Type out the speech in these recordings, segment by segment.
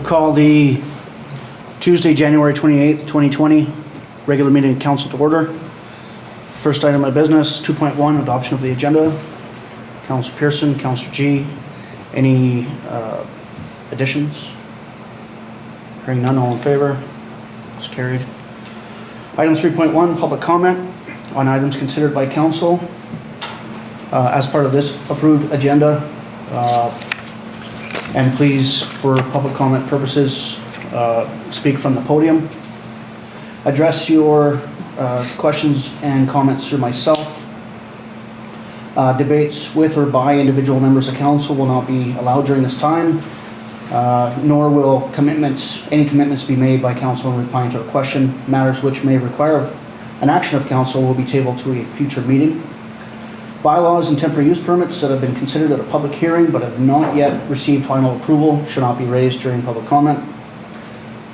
call the Tuesday, January 28th, 2020 regular meeting of council to order. First item of business, 2.1, adoption of the agenda. Councillor Pearson, Councillor G. Any additions? Hearing none, all in favor? It's carried. Item 3.1, public comment on items considered by council as part of this approved agenda. And please, for public comment purposes, speak from the podium. Address your questions and comments through myself. Debates with or by individual members of council will not be allowed during this time, nor will any commitments be made by council in replying to a question. Matters which may require an action of council will be tabled to a future meeting. Bylaws and temporary use permits that have been considered at a public hearing but have not yet received final approval should not be raised during public comment.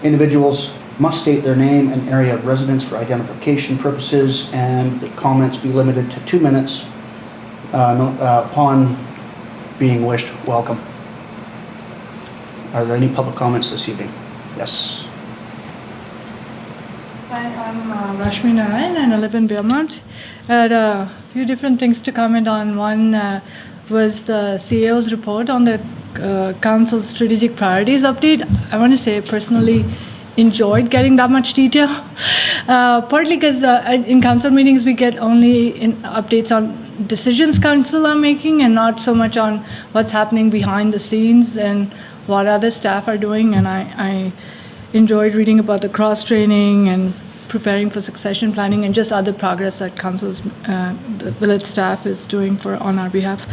Individuals must state their name and area of residence for identification purposes, and the comments be limited to 2 minutes upon being wished welcome. Are there any public comments this evening? Yes. Hi, I'm Rashmi Narayan and I live in Valemount. I had a few different things to comment on. One was the CAO's report on the Council's strategic priorities update. I want to say I personally enjoyed getting that much detail, partly because in council meetings we get only updates on decisions council are making and not so much on what's happening behind the scenes and what other staff are doing. And I enjoyed reading about the cross-training and preparing for succession planning and just other progress that council's the village staff is doing on our behalf.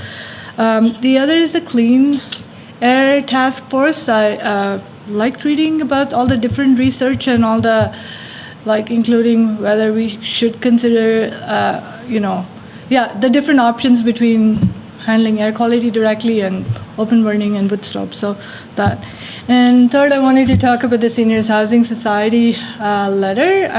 The other is the Clean Air Task Force. I liked reading about all the different research and all the, including whether we should consider, the different options between handling air quality directly and open burning and wood stove. So that. And third, I wanted to talk about the Seniors Housing Society letter.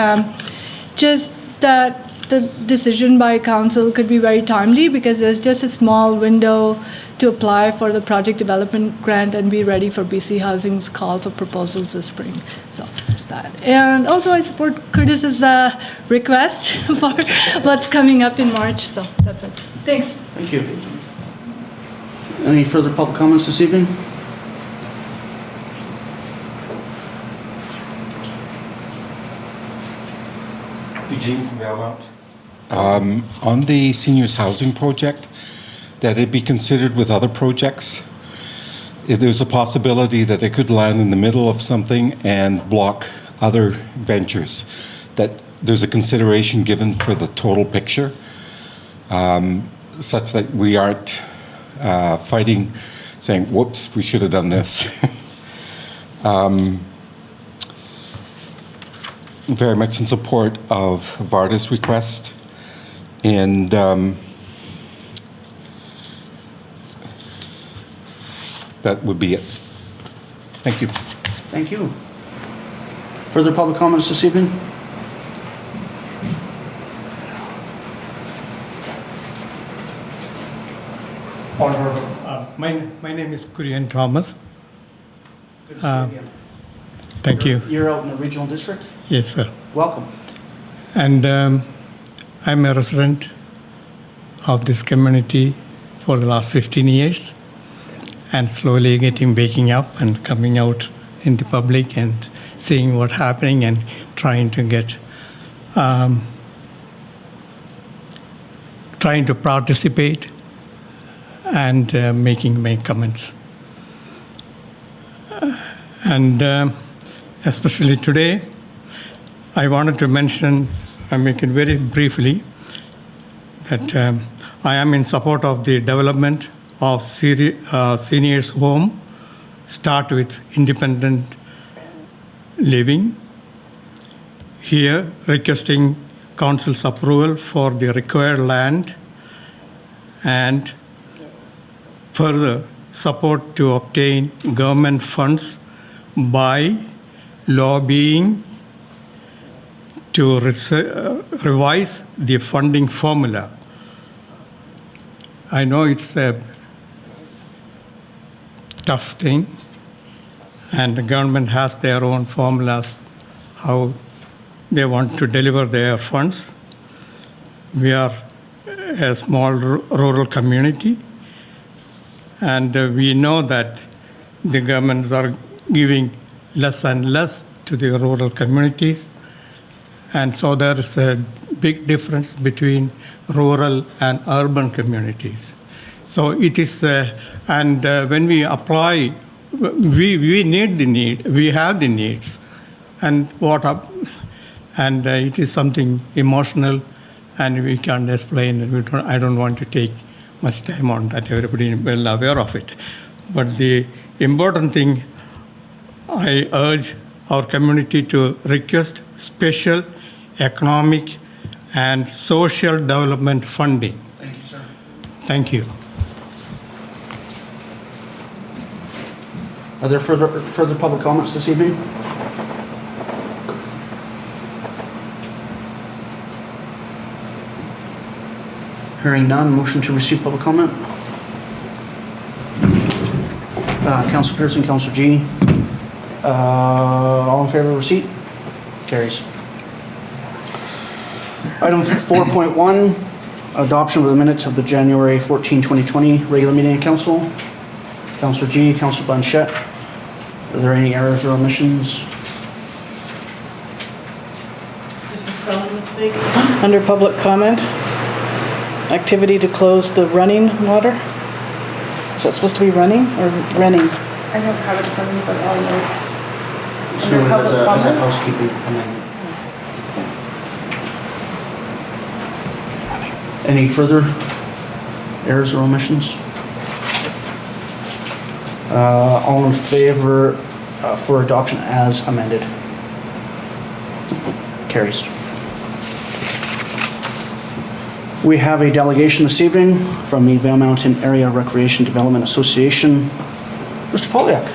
Just that the decision by council could be very timely because there's just a small window to apply for the project development grant and be ready for BC Housing's call for proposals this spring. So that. And also I support Curtis's request for what's coming up in March. So that's it. Thanks. Thank you. Any further public comments this evening? Eugene from Valemount. On the seniors housing project, that it be considered with other projects. If there's a possibility that it could land in the middle of something and block other ventures, that there's a consideration given for the total picture, such that we aren't fighting, saying, whoops, we should have done this. Very much in support of Varda's request, and that would be it. Thank you. Thank you. Further public comments this evening? My name is Kurian Thomas. Thank you. You're out in the regional district? Yes, sir. Welcome. And I'm a resident of this community for the last 15 years and slowly waking up and coming out in the public and seeing what's happening and trying to get, trying to participate and make comments. And especially today, I wanted to mention, I make it very briefly, that I am in support of the development of seniors' home, start with independent living. Here, requesting council's approval for the required land and further support to obtain government funds by lobbying to revise the funding formula. I know it's a tough thing, and the government has their own formulas how they want to deliver their funds. We are a small rural community, and we know that the governments are giving less and less to the rural communities. And so there is a big difference between rural and urban communities. So it is, when we apply, we need the need, we have the needs, and it is something emotional, and we can't explain. I don't want to take much time on that. Everybody is well aware of it. But the important thing, I urge our community to request special economic and social development funding. Thank you, sir. Thank you. Are there further public comments this evening? Hearing none, motion to receive public comment. Councillor Pearson, Councillor G. All in favor of receipt? Carries. Item 4.1, adoption of the minutes of the January 14, 2020 regular meeting of council. Councillor G, Councillor Blanchette. Are there any errors or omissions? Just a spelling mistake. Under public comment, activity to close the running water. Is that supposed to be running or renting? I don't have it in front of me, but I'll note. So Under public as a comment? housekeeping amendment. Any further errors or omissions? All in favor for adoption as amended? Carries. We have a delegation this evening from the Valemount Area Recreation Development Association. Mr. Poliak.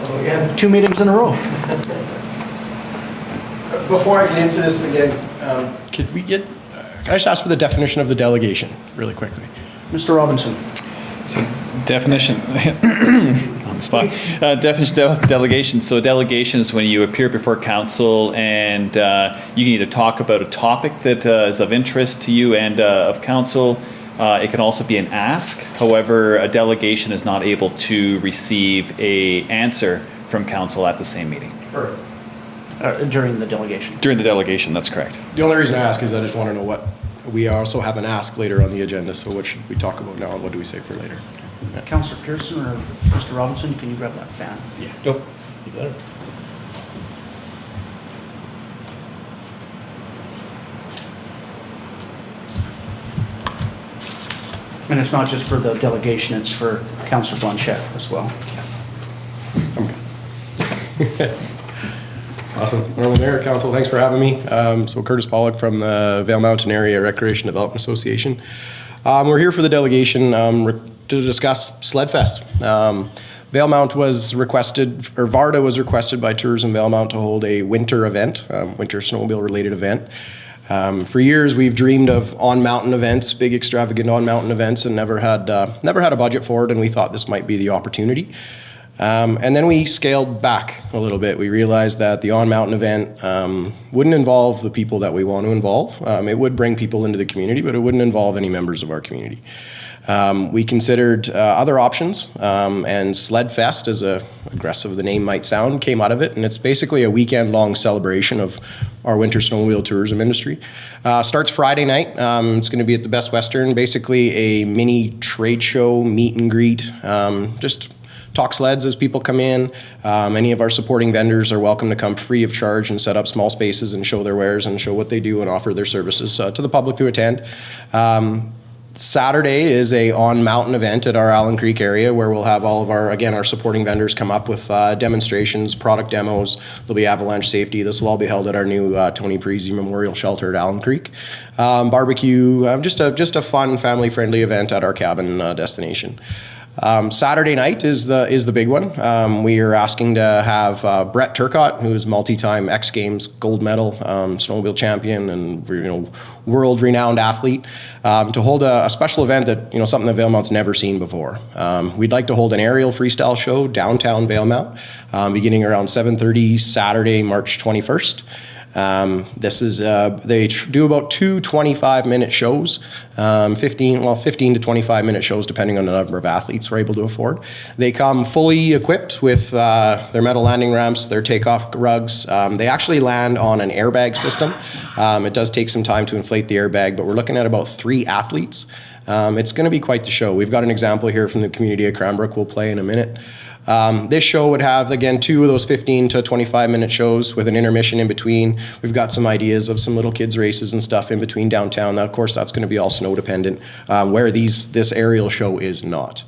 Hello again. 2 meetings in a row. Before I get into this again, can I just ask for the definition of the delegation really quickly? Mr. Robinson. So definition, on the spot, definition of delegation. So delegation is when you appear before council and you can either talk about a topic that is of interest to you and of council. It can also be an ask. However, a delegation is not able to receive a answer from council at the same meeting. Perfect. During the delegation. During the delegation, that's correct. The only reason I ask is I just want to know what, we also have an ask later on the agenda, so what should we talk about now and what do we say for later? Councillor Pearson or Mr. Robinson, can you grab that fan? Yes. Nope. You got it. And it's not just for the delegation, it's for Councillor Blanchette as well. Yes. I'm good. Awesome. Well, Mayor, Council, thanks for having me. So Curtis Pollock from the Valemount Area Recreation Development Association. We're here for the delegation to discuss Sledfest. Valemount was requested, or Varda was requested by Tourism Valemount to hold a winter event, winter snowmobile related event. For years, we've dreamed of on-mountain events, big extravagant on-mountain events, and never had a budget for it, and we thought this might be the opportunity. And then we scaled back a little bit. We realized that the on-mountain event wouldn't involve the people that we want to involve. It would bring people into the community, but it wouldn't involve any members of our community. We considered other options, and Sledfest, as aggressive the name might sound, came out of it, and it's basically a weekend-long celebration of our winter snowmobile tourism industry. Starts Friday night. It's going to be at the Best Western, basically a mini trade show, meet and greet, just talk sleds as people come in. Any of our supporting vendors are welcome to come free of charge and set up small spaces and show their wares and show what they do and offer their services to the public to attend. Saturday is a on-mountain event at our Allen Creek area where we'll have all of our supporting vendors come up with demonstrations, product demos. There'll be avalanche safety. This will all be held at our new Tony Parisi Memorial Shelter at Allen Creek. Barbecue, just a fun, family-friendly event at our cabin destination. Saturday night is the big one. We are asking to have Brett Turcotte, who is multi-time X Games gold medal snowmobile champion and world-renowned athlete, to hold a special event that something that Valemount's never seen before. We'd like to hold an aerial freestyle show downtown Valemount, beginning around 7:30 Saturday, March 21st. This is they do about 2 25-minute shows, 15 to 25-minute shows depending on the number of athletes we're able to afford. They come fully equipped with their metal landing ramps, their takeoff rugs. They actually land on an airbag system. It does take some time to inflate the airbag, but we're looking at about 3 athletes. It's going to be quite the show. We've got an example here from the community of Cranbrook we'll play in a minute. This show would have, again, 2 of those 15 to 25-minute shows with an intermission in between. We've got some ideas of some little kids' races and stuff in between downtown. Now, of course, that's going to be all snow dependent, where this aerial show is not.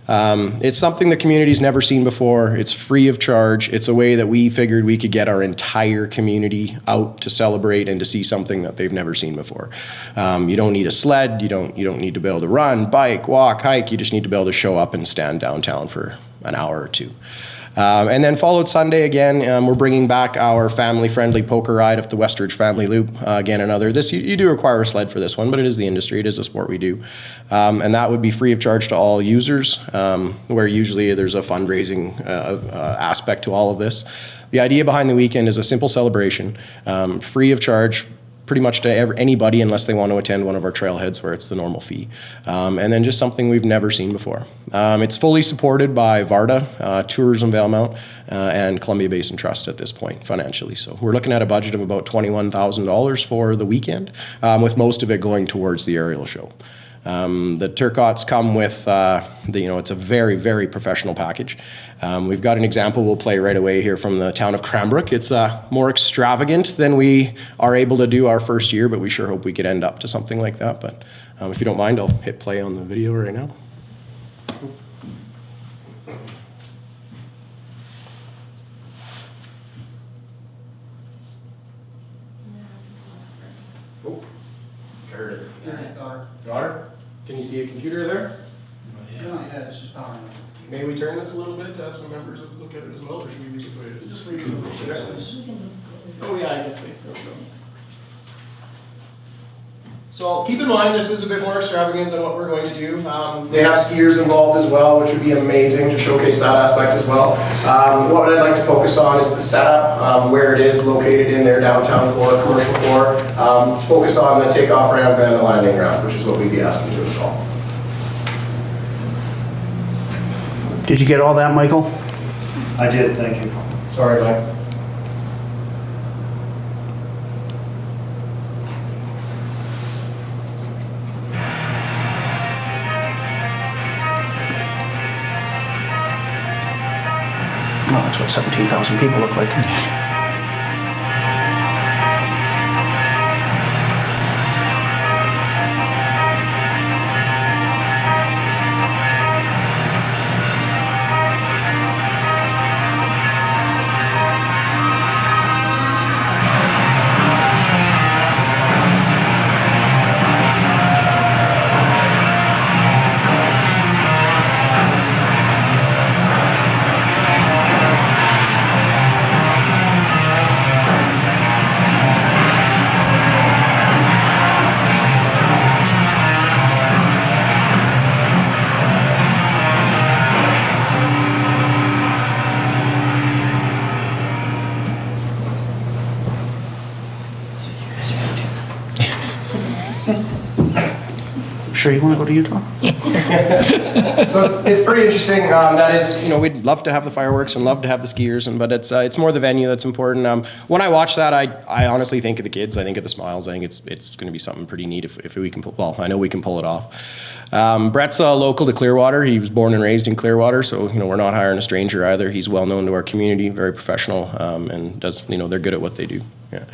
It's something the community's never seen before. It's free of charge. It's a way that we figured we could get our entire community out to celebrate and to see something that they've never seen before. You don't need a sled. You don't need to be able to run, bike, walk, hike. You just need to be able to show up and stand downtown for an hour or 2. And then followed Sunday again, we're bringing back our family-friendly poker ride up the Westridge Family Loop. Again, you do require a sled for this one, but it is the industry. It is a sport we do. And that would be free of charge to all users, where usually there's a fundraising aspect to all of this. The idea behind the weekend is a simple celebration, free of charge, pretty much to anybody unless they want to attend one of our trailheads where it's the normal fee. And then just something we've never seen before. It's fully supported by VARDA, Tourism Valemount, and Columbia Basin Trust at this point financially. So we're looking at a budget of about $21,000 for the weekend, with most of it going towards the aerial show. The Turcottes come with, it's a very, very professional package. We've got an example we'll play right away here from the town of Cranbrook. It's more extravagant than we are able to do our first year, but we sure hope we could end up to something like that. But if you don't mind, I'll hit play on the video right now. Oh, heard it. Daughter? Can you see a computer there? Yeah, it's just powering. May we turn this a little bit to have some members look at it as well, or should we leave it the way it is? Just leave it the way it is. Oh yeah, I guess they. There we go. So keep in mind, this is a bit more extravagant than what we're going to do. They have skiers involved as well, which would be amazing to showcase that aspect as well. What I'd like to focus on is the setup, where it is located in their downtown core, commercial core. Focus on the takeoff ramp and the landing ramp, which is what we'd be asking to install. Did you get all that, Michael? I did, thank you. Sorry, Mike. Oh, that's what 17,000 people look like. Sure you want to go to Utah? So it's pretty interesting. That is, we'd love to have the fireworks and love to have the skiers, but it's more the venue that's important. When I watch that, I honestly think of the kids. I think of the smiles. I think it's going to be something pretty neat if we can I know we can pull it off. Brett's local to Clearwater. He was born and raised in Clearwater, so we're not hiring a stranger either. He's well known to our community, very professional, and does they're good at what they do. Yeah.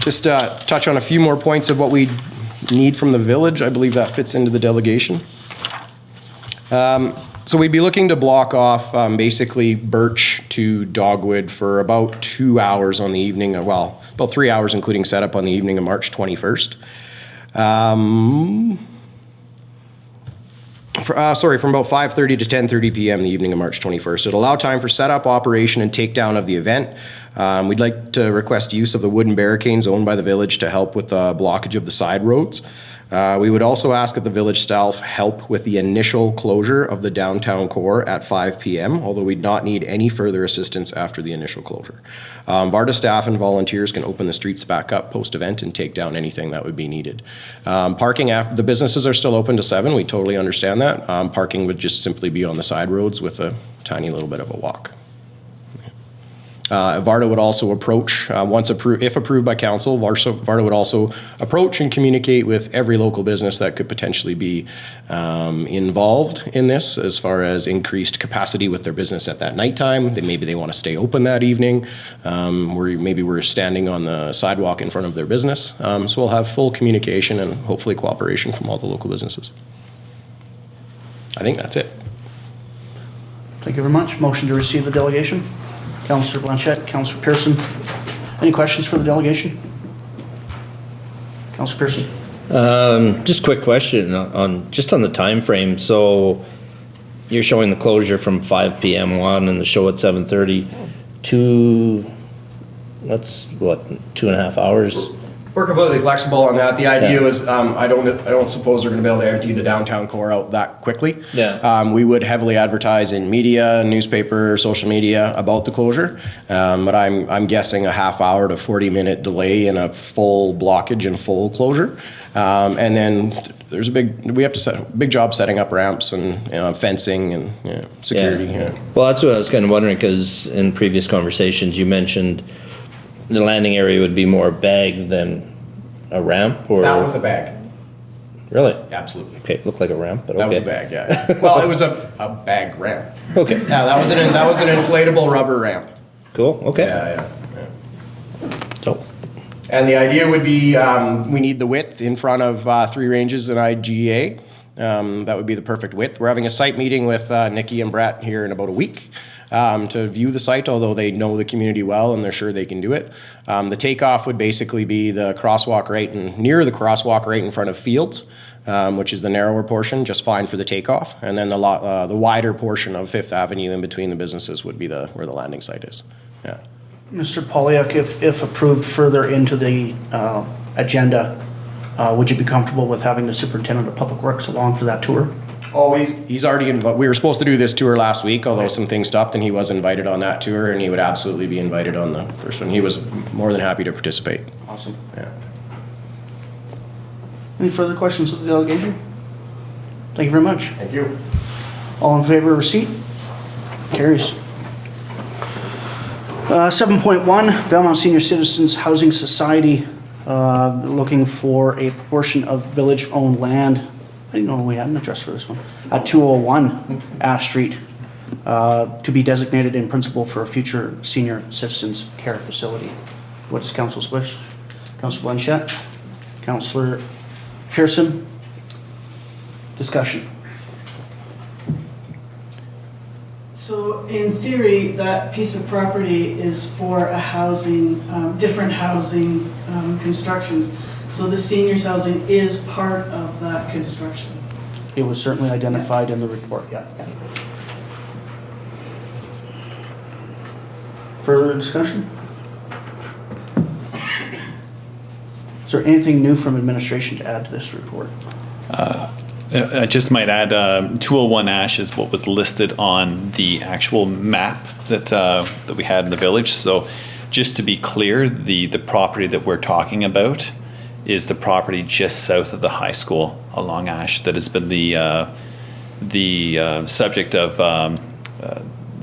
Just touch on a few more points of what we need from the village. I believe that fits into the delegation. So we'd be looking to block off basically Birch to Dogwood for about 2 hours on the evening, about 3 hours including setup on the evening of March 21st. from about 5:30 to 10:30 p.m. the evening of March 21st. It'll allow time for setup, operation, and takedown of the event. We'd like to request use of the wooden barricades owned by the village to help with the blockage of the side roads. We would also ask that the village staff help with the initial closure of the downtown core at 5 p.m., although we'd not need any further assistance after the initial closure. VARTA staff and volunteers can open the streets back up post-event and take down anything that would be needed. Parking after the businesses are still open to 7. We totally understand that. Parking would just simply be on the side roads with a tiny little bit of a walk. VARTA would also approach, if approved by council, VARTA would also approach and communicate with every local business that could potentially be involved in this, as far as increased capacity with their business at that nighttime. Maybe they want to stay open that evening, maybe we're standing on the sidewalk in front of their business. So we'll have full communication and hopefully cooperation from all the local businesses. I think that's it. Thank you very much. Motion to receive the delegation. Councillor Blanchette, Councillor Pearson. Any questions for the delegation? Councillor Pearson. Just a quick question on the time frame. So you're showing the closure from 5 p.m. on and the show at 7:30. That's what, 2.5 hours? We're completely flexible on that. The idea was, I don't suppose they're going to be able to empty the downtown core out that quickly. Yeah. We would heavily advertise in media, newspaper, social media about the closure, but I'm guessing a half hour to 40-minute delay in a full blockage and full closure, and then we have to set a big job setting up ramps and fencing and security. Yeah. Well, that's what I was kind of wondering, because in previous conversations you mentioned the landing area would be more bag than a ramp, or That was a bag. Really? Absolutely. Okay, looked like a ramp, but That okay. was a bag, yeah. Well, it was a bag ramp. Okay. Yeah, that was an inflatable rubber ramp. Cool. Okay. Yeah. So, And the idea would be, we need the width in front of 3 ranges and IGA. That would be the perfect width. We're having a site meeting with Nikki and Brett here in about a week to view the site, although they know the community well and they're sure they can do it. The takeoff would basically be the crosswalk near the crosswalk right in front of Fields, which is the narrower portion, just fine for the takeoff. And then the wider portion of 5th Avenue in between the businesses would be where the landing site is. Yeah. Mr. Poliak, if approved further into the agenda, would you be comfortable with having the superintendent of public works along for that tour? Oh, he's already invited. We were supposed to do this tour last week, although some things stopped, and he was invited on that tour, and he would absolutely be invited on the first one. He was more than happy to participate. Awesome. Yeah. Any further questions of the delegation? Thank you very much. Thank you. All in favor of receipt? Carries. 7.1, Valemount Senior Citizens Housing Society looking for a portion of village-owned land. I didn't know we had an address for this one. At 201 Ash Street to be designated in principle for a future senior citizens care facility. What is council's wish? Councilor Blanchette? Councilor Pearson? Discussion. So in theory, that piece of property is for a housing, different housing constructions. So the seniors housing is part of that construction. It was certainly identified in the report, yeah. Further discussion? Is there anything new from administration to add to this report? I just might add, 201 Ash is what was listed on the actual map that we had in the village. So just to be clear, the property that we're talking about is the property just south of the high school along Ash that has been the subject of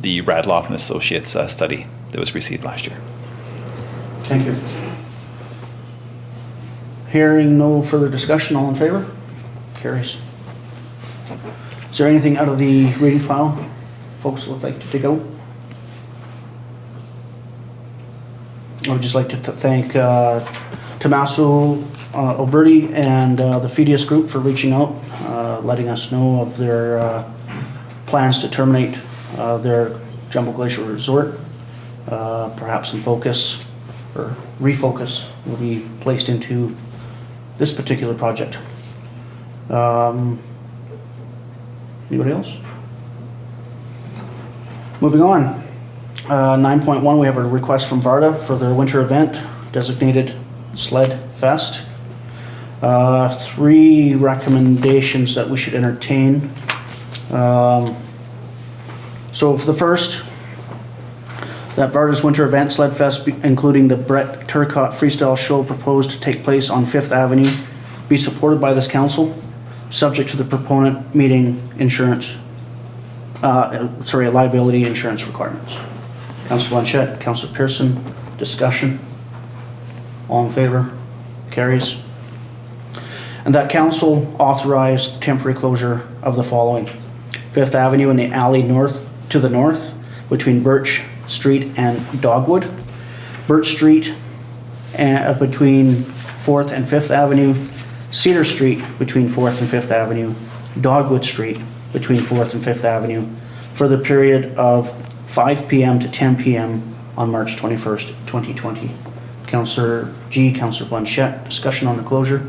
the Radloff and Associates study that was received last year. Thank you. Hearing no further discussion, all in favor? Carries. Is there anything out of the reading file folks would like to dig out? I would just like to thank Tommaso Alberti and the Phidias Group for reaching out, letting us know of their plans to terminate their Jumbo Glacier Resort. Perhaps some focus or refocus will be placed into this particular project. Anybody else? Moving on. 9.1, we have a request from Varda for their winter event designated Sled Fest. 3 recommendations that we should entertain. So for the first, that Varda's winter event, Sled Fest, including the Brett Turcotte freestyle show proposed to take place on 5th Avenue, be supported by this council, subject to the proponent meeting insurance, liability insurance requirements. Councillor Blanchette, Councillor Pearson, discussion. All in favor? Carries. And that council authorized the temporary closure of the following: 5th Avenue and the alley to the north between Birch Street and Dogwood, Birch Street between 4th and 5th Avenue, Cedar Street between 4th and 5th Avenue, Dogwood Street between 4th and 5th Avenue for the period of 5 p.m. to 10 p.m. on March 21st, 2020. Councillor G, Councillor Blanchette, discussion on the closure.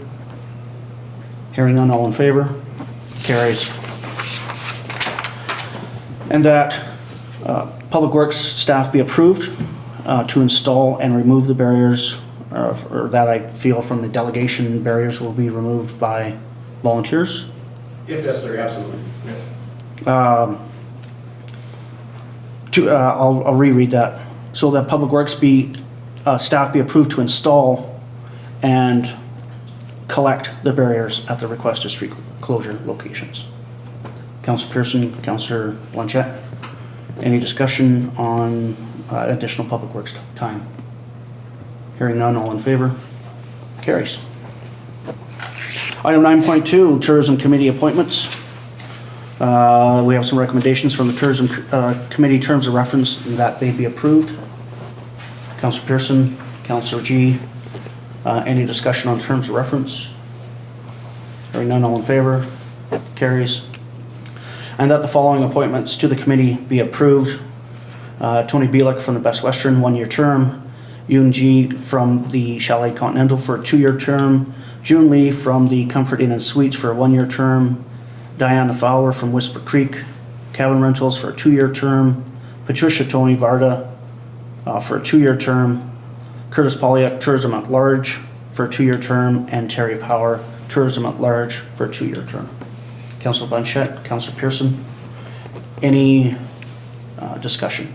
Hearing none, all in favor? Carries. And that Public Works staff be approved to install and remove the barriers, or that I feel from the delegation, barriers will be removed by volunteers. If necessary, absolutely. I'll reread that. So that Public Works staff be approved to install and collect the barriers at the requested street closure locations. Councillor Pearson, Councillor Blanchette, any discussion on additional Public Works time? Hearing none, all in favor? Carries. Item 9.2, Tourism Committee appointments. We have some recommendations from the Tourism Committee terms of reference that they be approved. Councillor Pearson, Councillor G, any discussion on terms of reference? Hearing none, all in favor? Carries. And that the following appointments to the committee be approved. Tony Bielek from the Best Western, 1-year term. Yoon Ji from the Chalet Continental for a 2-year term. June Lee from the Comfort Inn and Suites for a 1-year term. Diana Fowler from Whisper Creek Cabin Rentals for a 2-year term. Patricia Tony Varda for a 2-year term. Curtis Polyak, Tourism at Large for a 2-year term. And Terry Power, Tourism at Large for a 2-year term. Councillor Blanchette, Councillor Pearson, any discussion?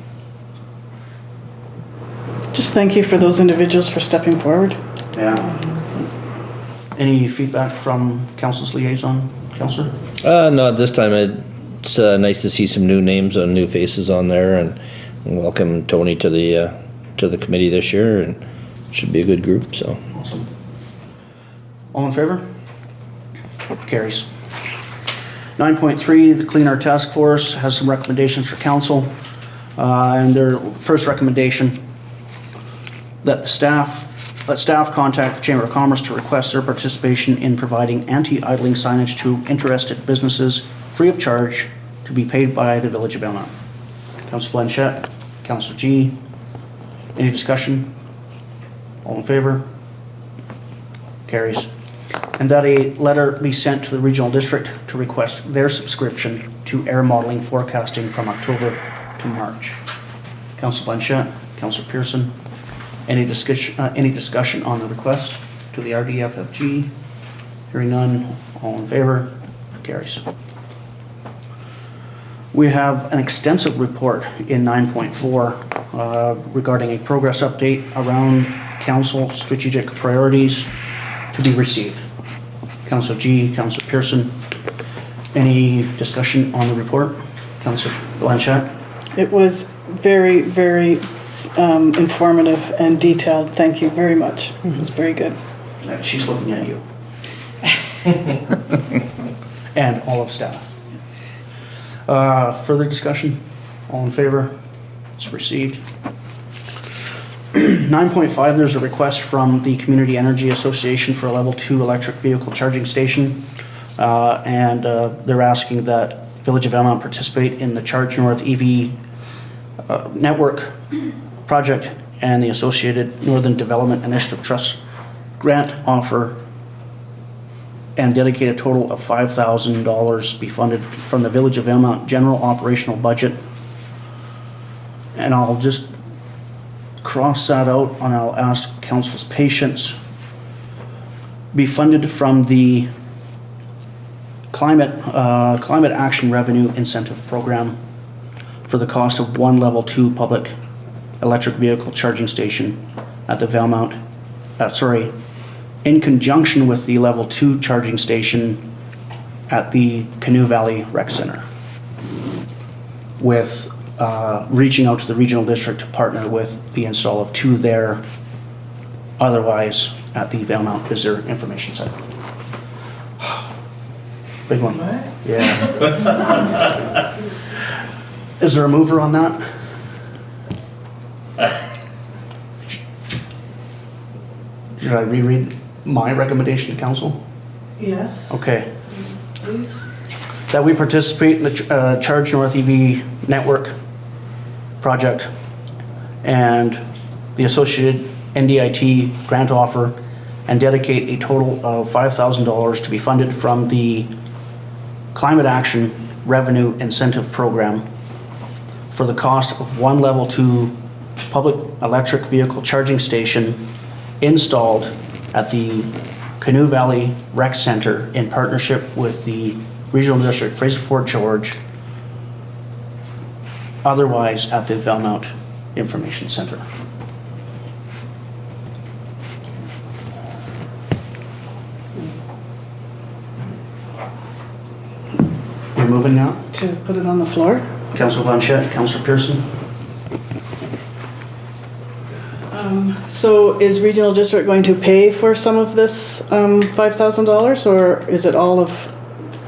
Just thank you for those individuals for stepping forward. Yeah. Any feedback from council's liaison, Councillor? No, at this time, it's nice to see some new names and new faces on there, and welcome Tony to the committee this year, and it should be a good group, so. Awesome. All in favor? Carries. 9.3, the Clean Air Task Force has some recommendations for council. And their first recommendation, that staff contact the Chamber of Commerce to request their participation in providing anti-idling signage to interested businesses free of charge to be paid by the Village of Valemount. Councillor Blanchette, Councillor G, any discussion? All in favor? Carries. And that a letter be sent to the regional district to request their subscription to air modeling forecasting from October to March. Councillor Blanchette, Councillor Pearson, any discussion on the request to the RDFFG? Hearing none, all in favor? Carries. We have an extensive report in 9.4 regarding a progress update around council strategic priorities to be received. Councillor G, Councillor Pearson, any discussion on the report? Councillor Blanchette? It was very, very informative and detailed. Thank you very much. It was very good. She's looking at you. And all of staff. Further discussion? All in favor? It's received. 9.5, there's a request from the Community Energy Association for a level 2 electric vehicle charging station. And they're asking that Village of Valemount participate in the Charge North EV network project and the associated Northern Development Initiative Trust grant offer and dedicate a total of $5,000 be funded from the Village of Valemount general operational budget. And I'll just cross that out and I'll ask council's patience. Be funded from the climate action revenue incentive program for the cost of one level 2 public electric vehicle charging station at the Valemount, in conjunction with the level 2 charging station at the Canoe Valley Rec Center, with reaching out to the regional district to partner with the install of 2 there, otherwise at the Valemount Visitor Information Center. Big one. Yeah. Is there a mover on that? Should I reread my recommendation to council? Yes. Okay. Please. That we participate in the Charge North EV network project and the associated NDIT grant offer and dedicate a total of $5,000 to be funded from the Climate Action Revenue Incentive Program for the cost of one level 2 public electric vehicle charging station installed at the Canoe Valley Rec Center in partnership with the Regional District Fraser Fort George, otherwise at the Valemount Information Center. You're moving now? To put it on the floor? Councillor Blanchette, Councillor Pearson. So is Regional District going to pay for some of this $5,000, or is it all of,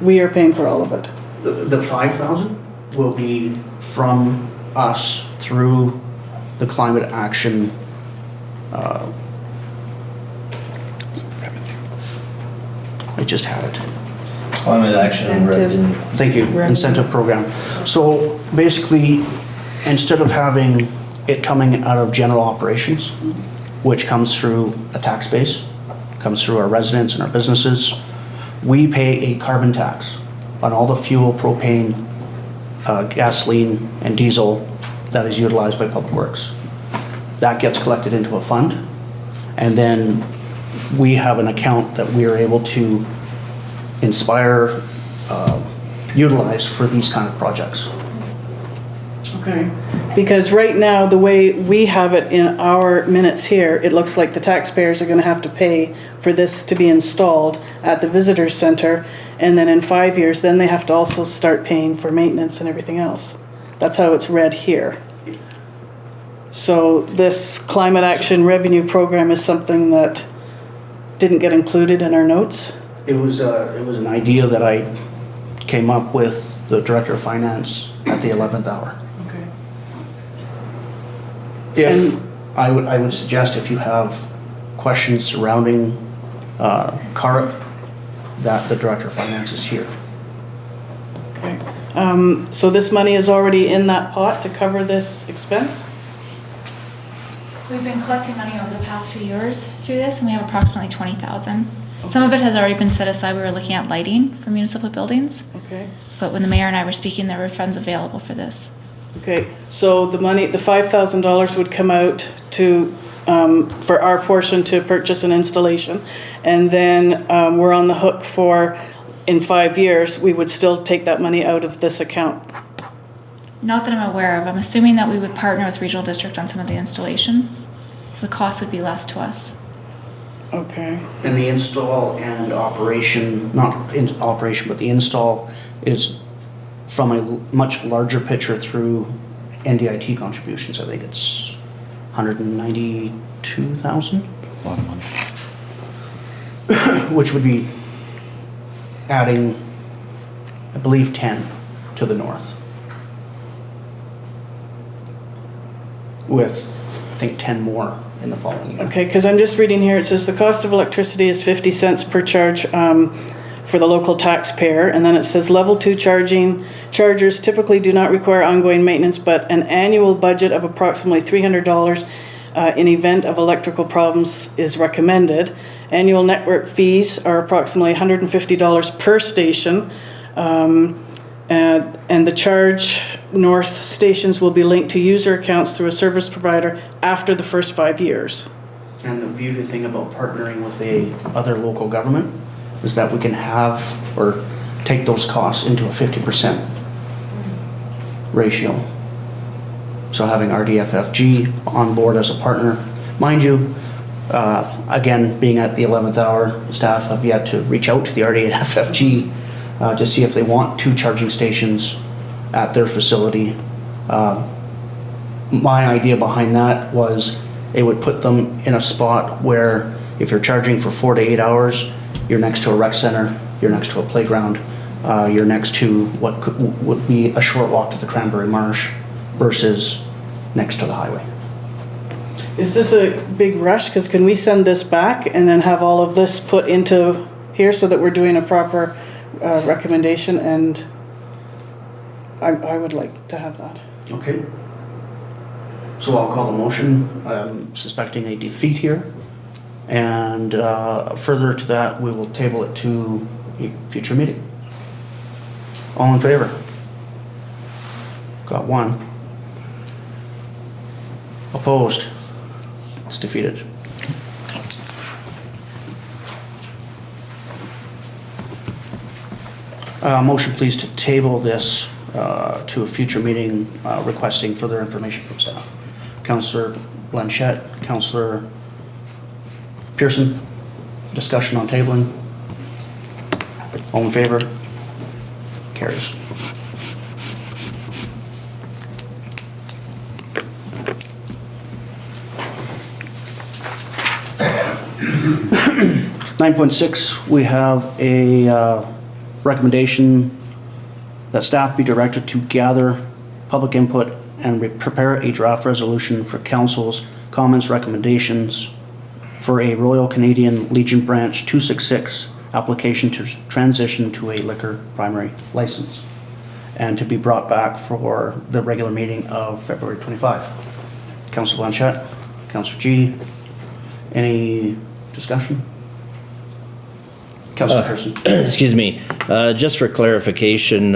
we are paying for all of it? The 5,000 will be from us through the climate action. I just had it. Climate action revenue. Thank you, incentive program. So basically, instead of having it coming out of general operations, which comes through a tax base, comes through our residents and our businesses, we pay a carbon tax on all the fuel, propane, gasoline, and diesel that is utilized by Public Works. That gets collected into a fund, and then we have an account that we are able to inspire, utilize for these kind of projects. Okay, because right now, the way we have it in our minutes here, it looks like the taxpayers are gonna have to pay for this to be installed at the visitor center, and then in 5 years, then they have to also start paying for maintenance and everything else. That's how it's read here. So this climate action revenue program is something that didn't get included in our notes? It was an idea that I came up with the Director of Finance at the 11th hour. Okay. If, I would suggest if you have questions surrounding CARP, that the Director of Finance is here. Okay. So this money is already in that pot to cover this expense? We've been collecting money over the past few years through this, and we have approximately 20,000. Some of it has already been set aside. We were looking at lighting for municipal buildings, Okay. but when the mayor and I were speaking, there were funds available for this. Okay, so the money, the $5,000 would come out to, for our portion to purchase an installation. And then we're on the hook for, in 5 years, we would still take that money out of this account. Not that I'm aware of. I'm assuming that we would partner with Regional District on some of the installation, so the cost would be less to us. Okay. And the install and operation, not in operation, but the install is from a much larger picture through NDIT contributions. I think it's 192,000. A lot of money. Which would be adding, I believe, 10 to the north. With, I think, 10 more in the following year. Okay, because I'm just reading here, it says the cost of electricity is 50 cents per charge for the local taxpayer. And then it says level 2 chargers typically do not require ongoing maintenance, but an annual budget of approximately $300 in event of electrical problems is recommended. Annual network fees are approximately $150 per station, and the charge north stations will be linked to user accounts through a service provider after the first 5 years. And the beauty thing about partnering with other local government is that we can have or take those costs into a 50% ratio. So having RDFFG on board as a partner, mind you, again, being at the 11th hour, staff have yet to reach out to the RDFFG to see if they want 2 charging stations at their facility. My idea behind that was it would put them in a spot where if you're charging for 4 to 8 hours, you're next to a rec center, you're next to a playground, you're next to what would be a short walk to the Cranberry Marsh versus next to the highway. Is this a big rush? Because can we send this back and then have all of this put into here so that we're doing a proper recommendation? And I would like to have that. Okay. So I'll call the motion. I'm suspecting a defeat here. And further to that, we will table it to a future meeting. All in favor? Got 1. Opposed? It's defeated. Motion please to table this to a future meeting requesting further information from staff. Councillor Blanchette, Councillor Pearson, discussion on tabling. All in favor? Carries. (9.6) we have a recommendation that staff be directed to gather public input and prepare a draft resolution for council's comments, recommendations for a Royal Canadian Legion Branch 266 application to transition to a liquor primary license and to be brought back for the regular meeting of February 25. Councillor Blanchette, Councillor G, any discussion? Councillor Pearson. Excuse me, just for clarification,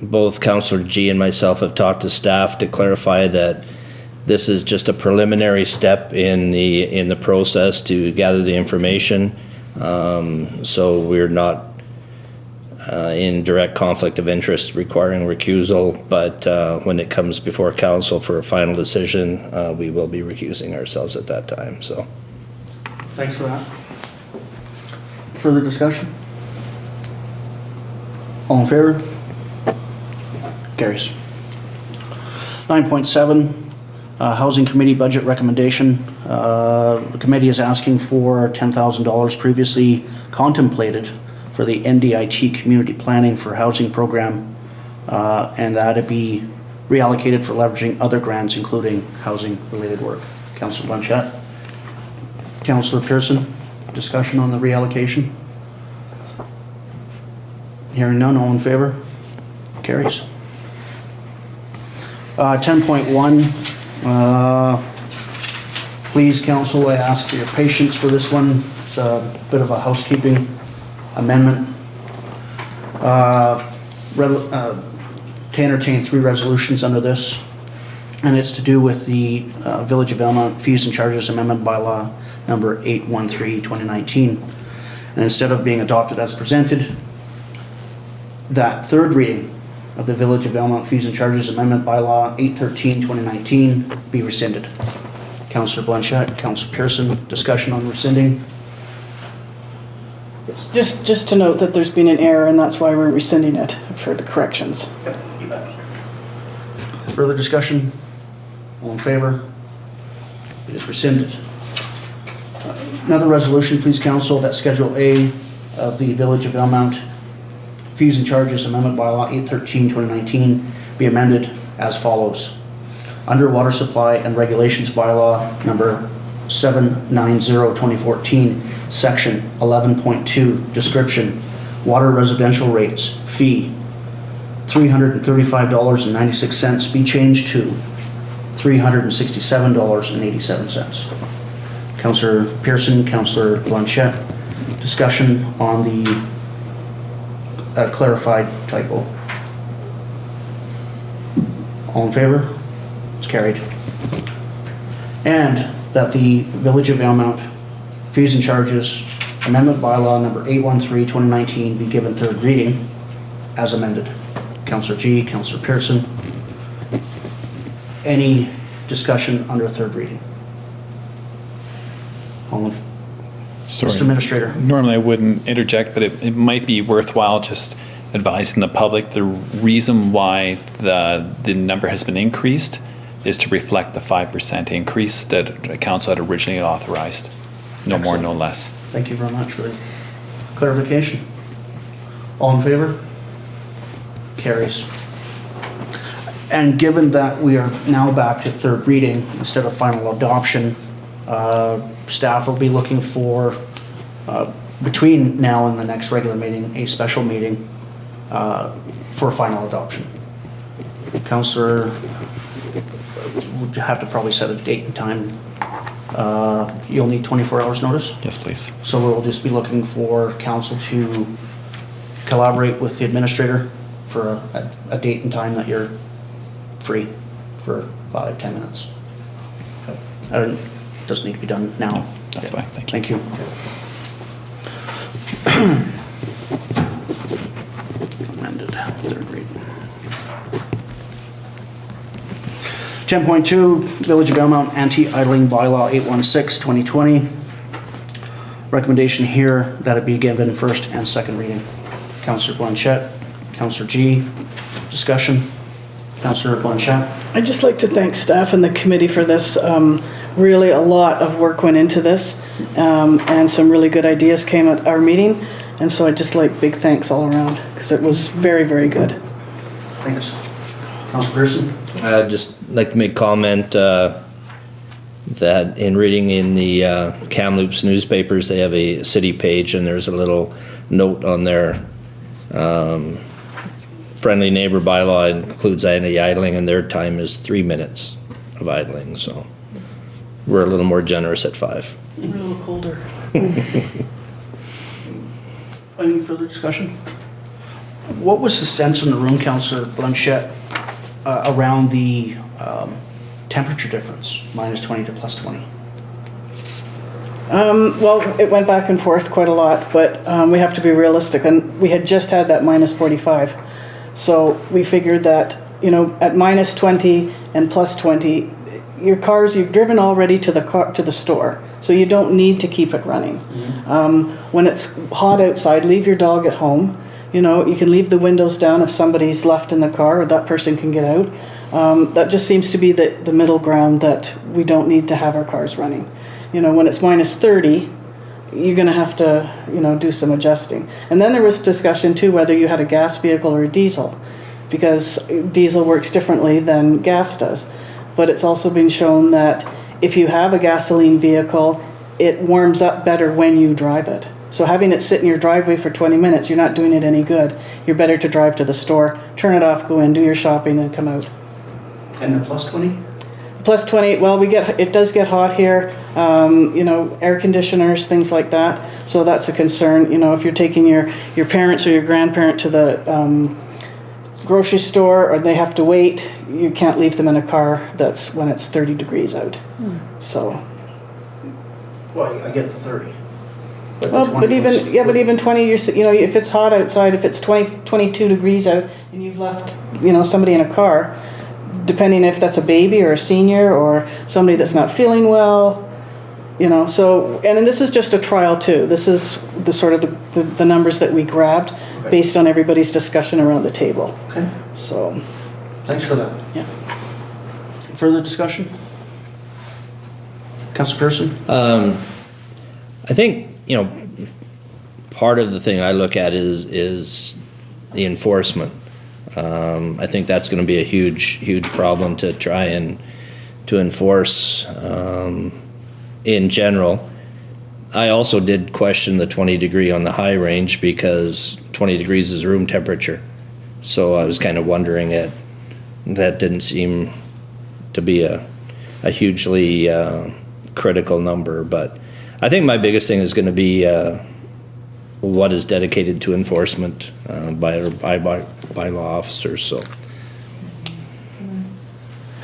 both Councillor G and myself have talked to staff to clarify that this is just a preliminary step in the process to gather the information. So we're not in direct conflict of interest requiring recusal, but when it comes before council for a final decision, we will be recusing ourselves at that time. So, thanks for that. Further discussion? All in favor? Carries. 9.7, Housing Committee Budget Recommendation. The committee is asking for $10,000 previously contemplated for the NDIT Community Planning for Housing Program, and that it be reallocated for leveraging other grants, including housing-related work. Councillor Blanchette. Councillor Pearson, discussion on the reallocation? Hearing none, all in favor? Carries. 10.1, please, council, I ask for your patience for this one. It's a bit of a housekeeping amendment. To entertain 3 resolutions under this, and it's to do with the Village of Valemount Fees and Charges Amendment Bylaw number 813/2019. And instead of being adopted as presented, that third reading of the Village of Valemount Fees and Charges Amendment Bylaw 813/2019 be rescinded. Councillor Blanchette, Councillor Pearson, discussion on rescinding. Just to note that there's been an error and that's why we're rescinding it for the corrections. Yep, you bet. Further discussion? All in favor? It is rescinded. Another resolution, please, council, that Schedule A of the Village of Valemount Fees and Charges Amendment Bylaw 813/2019 be amended as follows. Under Water Supply and Regulations Bylaw number 790/2014, Section 11.2, Description, Water Residential Rates, Fee, $335.96 be changed to $367.87. Councillor Pearson, Councillor Blanchette, discussion on the clarified typo. All in favor? It's carried. And that the Village of Valemount fees and charges amendment bylaw number 813-2019 be given third reading as amended. Councillor G, Councillor Pearson. Any discussion under third reading? All in, Sorry. Mr. Administrator. Normally I wouldn't interject, but it might be worthwhile just advising the public the reason why the number has been increased is to reflect the 5% increase that council had originally authorized. No more, no less. Thank you very much for the clarification. All in favor? Carries. And given that we are now back to third reading instead of final adoption, staff will be looking for, between now and the next regular meeting, a special meeting for final adoption. Councillor, would have to probably set a date and time. You'll need 24 hours notice? Yes, please. So we'll just be looking for council to collaborate with the administrator for a date and time that you're free for 5-10 minutes. Doesn't need to be done now. No, that's fine. Thank you. Amended, third reading. 10.2, Village of Valemount Anti-Idling Bylaw 816-2020. Recommendation here that it be given first and second reading. Councillor Blanchette, Councillor G, discussion. Councillor Blanchette. I'd just like to thank staff and the committee for this. Really a lot of work went into this, and some really good ideas came at our meeting. And so I'd just like big thanks all around because it was very, very good. Thanks. Councillor Pearson. I'd just like to make comment that in reading in the Kamloops newspapers, they have a city page and there's a little note on their friendly neighbor bylaw includes anti-idling and their time is 3 minutes of idling. So we're a little more generous at 5. We're a little colder. Any further discussion? What was the sense in the room, Councillor Blanchette, around the temperature difference, -20 to +20? Well, it went back and forth quite a lot, but we have to be realistic. And we had just had that -45. So we figured that, you know, at -20 and +20, your cars, you've driven already to the store. So you don't need to keep it running. When it's hot outside, leave your dog at home. You know, you can leave the windows down if somebody's left in the car or that person can get out. That just seems to be the middle ground that we don't need to have our cars running. You know, when it's -30, you're going to have to, you know, do some adjusting. And then there was discussion too whether you had a gas vehicle or a diesel, because diesel works differently than gas does. But it's also been shown that if you have a gasoline vehicle, it warms up better when you drive it. So having it sit in your driveway for 20 minutes, you're not doing it any good. You're better to drive to the store, turn it off, go in, do your shopping, and come out. And then +20? +20, well, it does get hot here, you know, air conditioners, things like that. So that's a concern. You know, if you're taking your parents or your grandparent to the grocery store or they have to wait, you can't leave them in a car that's when it's 30 degrees out. So. Well, I get the 30. Well, but even 20, you know, if it's hot outside, if it's 22 degrees out and you've left, you know, somebody in a car, depending if that's a baby or a senior or somebody that's not feeling well, you know, so, and then this is just a trial too. This is the sort of the numbers that we grabbed based on everybody's discussion around the table. Okay. So. Thanks for that. Yeah. Further discussion? Councillor Pearson? I think, you know, part of the thing I look at is the enforcement. I think that's going to be a huge problem to try and to enforce in general. I also did question the 20 degree on the high range because 20 degrees is room temperature. So I was kind of wondering that didn't seem to be a hugely critical number. But I think my biggest thing is going to be what is dedicated to enforcement by bylaw officers. So.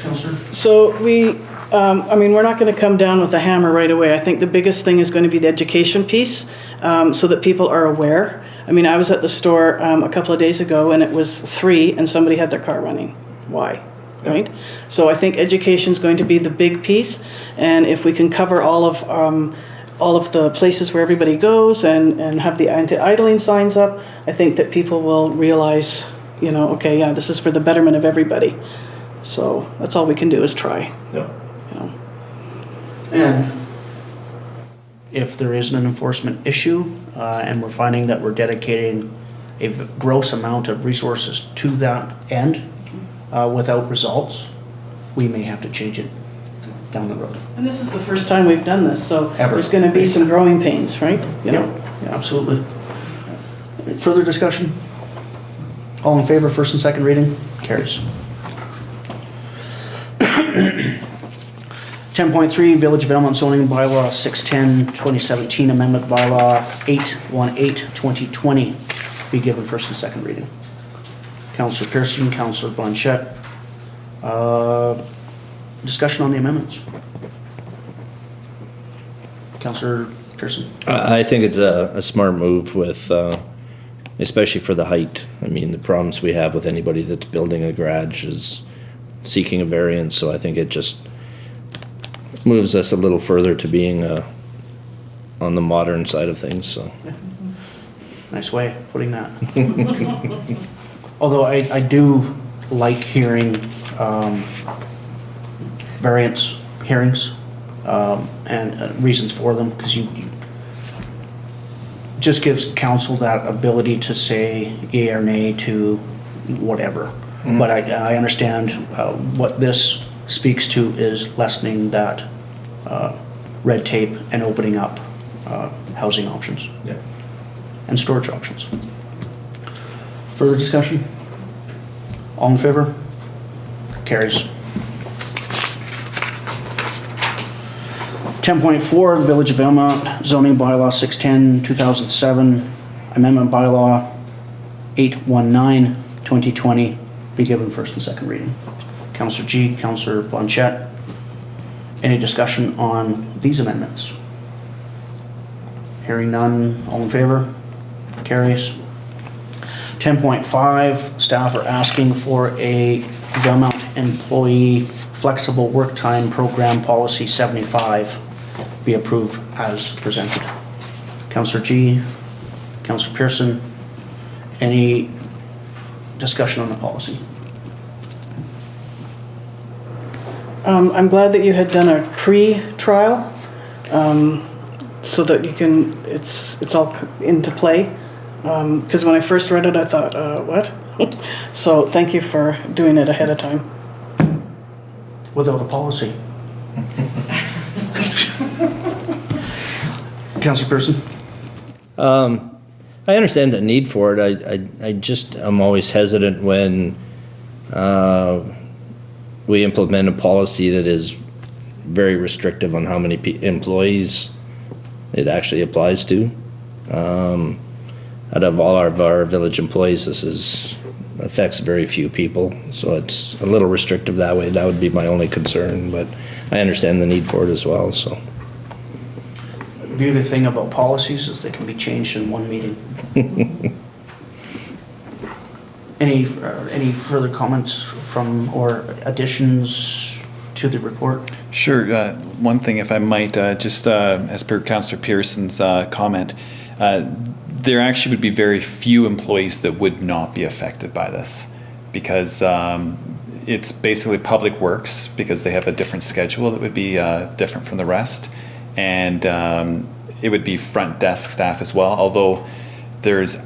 Councillor? So we, we're not going to come down with a hammer right away. I think the biggest thing is going to be the education piece, so that people are aware. I mean, I was at the store a couple of days ago and it was 3 and somebody had their car running. Why? Right? So I think education is going to be the big piece, and if we can cover all of the places where everybody goes and have the anti-idling signs up, I think that people will realize, okay, yeah, this is for the betterment of everybody. So that's all we can do is try. Yep. And if there isn't an enforcement issue, and we're finding that we're dedicating a gross amount of resources to that end without results, we may have to change it down the road. And this is the first time we've done this, so Ever. there's going to be some growing pains, right? Yeah, absolutely. Further discussion? All in favor, first and second reading? Carries. 10.3 Village of Valemount Zoning Bylaw 610-2017 Amendment Bylaw 818-2020 be given first and second reading. Councillor Pearson, Councillor Blanchette. Discussion on the amendments. Councillor Pearson. I think it's a smart move with, especially for the height. I mean, the problems we have with anybody that's building a garage is seeking a variance, so I think it just moves us a little further to being on the modern side of things, so. Nice way of putting that. Although I do like hearing variance hearings and reasons for them, because you just gives council that ability to say yea or nay to whatever. Mm-hmm. But I understand what this speaks to is lessening that red tape and opening up housing options. Yeah. And storage options. Further discussion? All in favor? Carries. 10.4 Village of Valemount Zoning Bylaw 610-2007 Amendment Bylaw 819-2020 be given first and second reading. Councillor G, Councillor Blanchette. Any discussion on these amendments? Hearing none, all in favor? Carries. 10.5, staff are asking for a Valemount employee flexible work time program policy 75 be approved as presented. Councillor G, Councillor Pearson, any discussion on the policy? I'm glad that you had done a pre-trial, so that you can, it's all into play. Because when I first read it, I thought, what? So thank you for doing it ahead of time. Without a policy. Councillor Pearson? I understand the need for it. I'm always hesitant when we implement a policy that is very restrictive on how many employees it actually applies to. Out of all of our village employees, this affects very few people, so it's a little restrictive that way. That would be my only concern, but I understand the need for it as well, so. The beauty thing about policies is they can be changed in one meeting. Any further comments from or additions to the report? Sure. One thing, if I might, just as per Councillor Pearson's comment, there actually would be very few employees that would not be affected by this, because it's basically public works, because they have a different schedule that would be different from the rest, and it would be front desk staff as well, although there's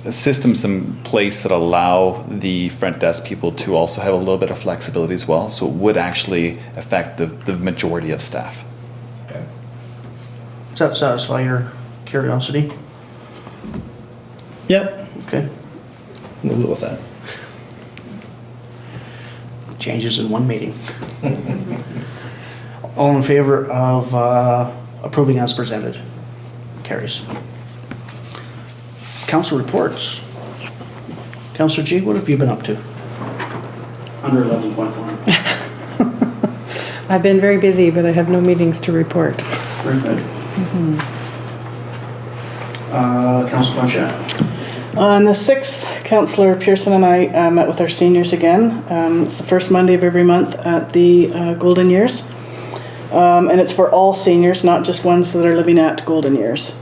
systems in place that allow the front desk people to also have a little bit of flexibility as well, so it would actually affect the majority of staff. Okay. Does that satisfy your curiosity? Yep, Okay. we'll go with that. Changes in one meeting. All in favor of approving as presented? Carries. Council reports. Councillor G, what have you been up to? Under 11.1. I've been very busy, but I have no meetings to report. Very good. Councillor Blanchette. On the 6th, Councillor Pearson and I met with our seniors again. It's the first Monday of every month at the Golden Years. And it's for all seniors, not just ones that are living at Golden Years.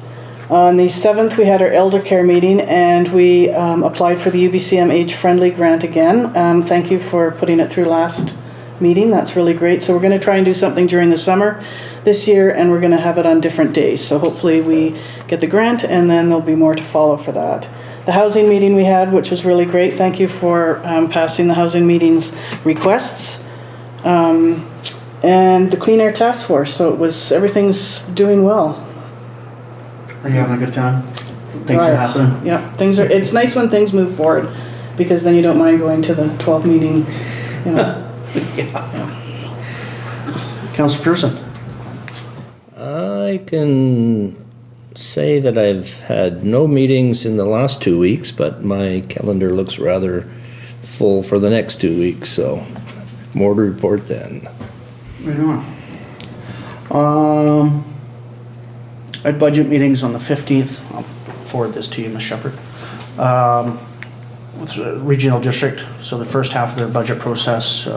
On the 7th, we had our elder care meeting, and we applied for the UBCM Age Friendly Grant again. Thank you for putting it through last meeting. That's really great. So we're going to try and do something during the summer this year, and we're going to have it on different days. So hopefully we get the grant, and then there'll be more to follow for that. The housing meeting we had, which was really great. Thank you for passing the housing meetings requests. And the Clean Air Task Force. So everything's doing well. Are you having a good time? Things are happening? Yeah, it's nice when things move forward, because then you don't mind going to the 12th meeting, you know. Yeah. Councillor Pearson. I can say that I've had no meetings in the last 2 weeks, but my calendar looks rather full for the next 2 weeks, so more to report then. Right on. I had budget meetings on the 15th. I'll forward this to you, Ms. Shepherd. With the regional district, so the first half of their budget process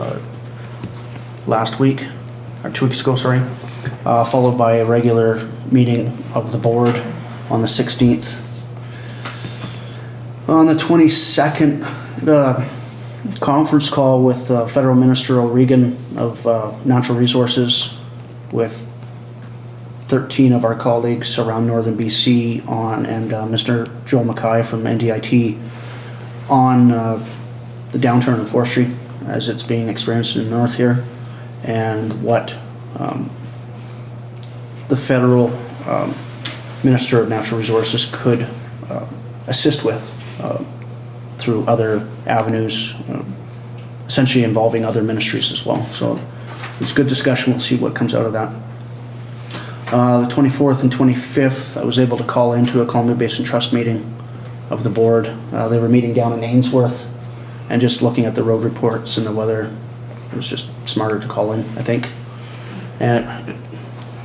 last week, or 2 weeks ago, sorry, followed by a regular meeting of the board on the 16th. On the 22nd, conference call with Federal Minister O'Regan of Natural Resources, with 13 of our colleagues around northern BC and Mr. Joel Mackay from NDIT on the downturn in forestry as it's being experienced in the north here, and what the federal Minister of Natural Resources could assist with through other avenues, essentially involving other ministries as well. So it's a good discussion. We'll see what comes out of that. The 24th and 25th, I was able to call into a Columbia Basin Trust meeting of the board. They were meeting down in Ainsworth, and just looking at the road reports and the weather, it was just smarter to call in, I think. And it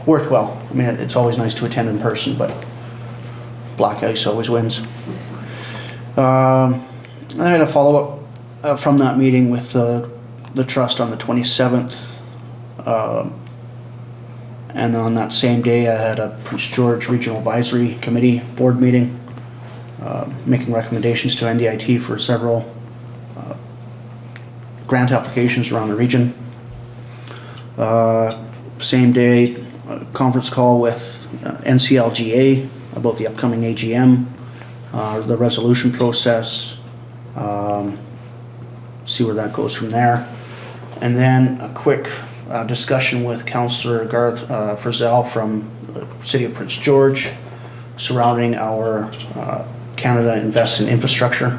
worked well. I mean, it's always nice to attend in person, but black ice always wins. I had a follow-up from that meeting with the trust on the 27th. And on that same day, I had a Prince George Regional Advisory Committee board meeting, making recommendations to NDIT for several grant applications around the region. Same day, a conference call with NCLGA about the upcoming AGM, the resolution process, see where that goes from there. And then a quick discussion with Councillor Garth Frizzell from the City of Prince George surrounding our Canada Invests in Infrastructure,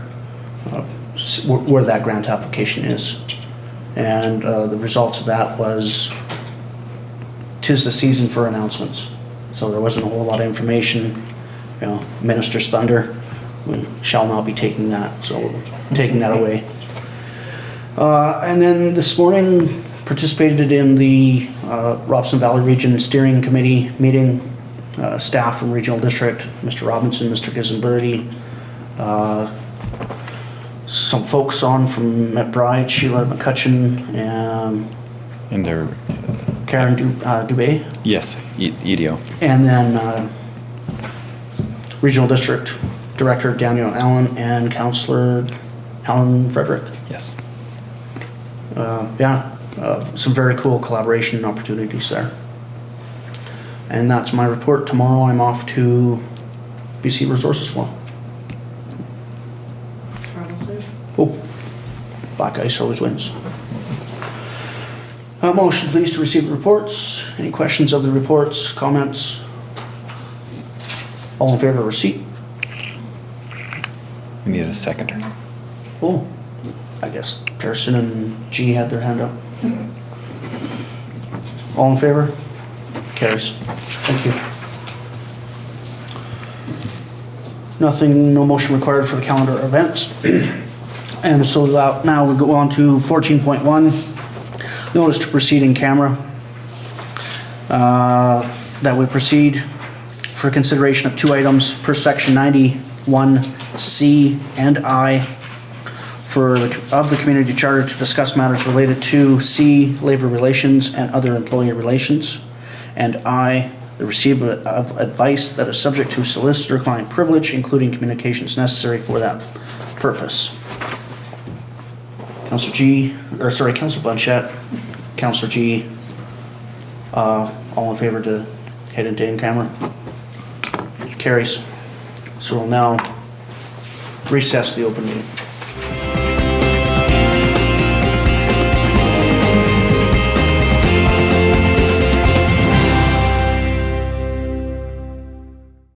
where that grant application is. And the results of that was, 'tis the season for announcements. So there wasn't a whole lot of information, you know, Minister's thunder. We shall not be taking that, so we're taking that away. And then this morning, participated in the Robson Valley Region Steering Committee meeting, staff from Regional District, Mr. Robinson, Mr. Gisenbergy, some folks on from McBride, Sheila McCutcheon, And they're, Karen Dubé, yes, EDO. and then Regional District Director Daniel Allen and Councillor Alan Frederick. Yes. Some very cool collaboration and opportunities there. And that's my report. Tomorrow I'm off to BC Resources Forum. Travel safe. Oh, black ice always wins. Motion please to receive the reports. Any questions of the reports, comments? All in favor of receipt? We need a seconder. Oh, I guess Pearson and G had their hand up. All in favor? Carries. Thank you. Nothing, no motion required for the calendar events. And so now we go on to 14.1, notice to proceed in camera. That we proceed for consideration of 2 items per section 91C and I of the community charter to discuss matters related to C, labor relations and other employee relations, and I, the receiver of advice that is subject to solicitor-client privilege, including communications necessary for that purpose. Councillor Blanchette, Councillor G, all in favor to head into in-camera? Carries. So we'll now recess the open meeting.